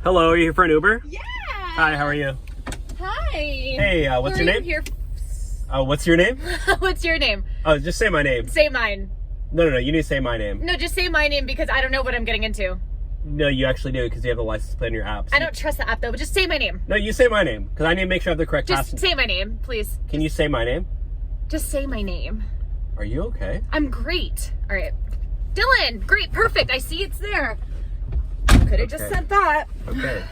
Hello, are you here for an Uber? Yeah. Hi, how are you? Hi. Hey, what's your name? Here? What's your name? What's your name? Oh, just say my name. Say mine. No, you need to say my name. No, just say my name because I don't know what I'm getting into. No, you actually do because you have the license plate in your app. So I don't trust the app though, but just say my name. No, you say my name because I need to make sure I have the correct Just passenger. say my name, please. Can you say my name? Just say my name. Are you okay? I'm great. All right. Dylan, great, perfect. I see it's there. Could have just sent that. Okay.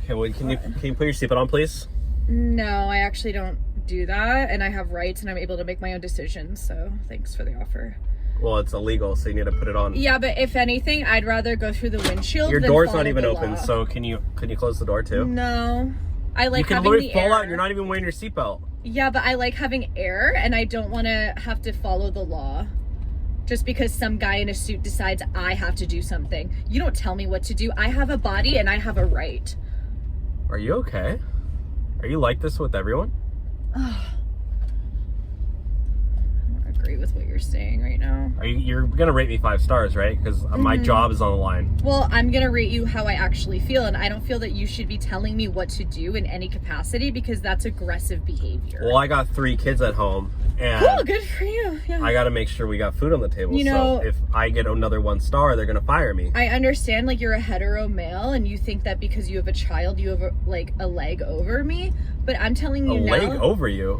Okay, well, can you put your seatbelt on, please? No, I actually don't do that, and I have rights, and I'm able to make my own decisions. So thanks for the offer. Well, it's illegal, so you need to put it on. Yeah, but if anything, I'd rather go through the windshield. Your than door's follow not even the open, law. so can you close the door too? No, I like you can having literally the fall air. out. You're not even wearing your seatbelt. Yeah, but I like having air, and I don't want to have to follow the law. Just because some guy in a suit decides I have to do something. You don't tell me what to do. I have a body and I have a right. Are you okay? Are you like this with everyone? I don't agree with what you're saying right now. You're gonna rate me 5 stars, right? Because my job is on the line. Well, I'm gonna rate you how I actually feel, and I don't feel that you should be telling me what to do in any capacity because that's aggressive behavior. Well, I got 3 kids at home, and Oh, good for you. Yeah. I gotta make sure we got food on the table. You know, so if I get another 1 star, they're gonna fire me. I understand, like, you're a hetero male, and you think that because you have a child, you have a leg over me. But I'm telling you A now. leg over you?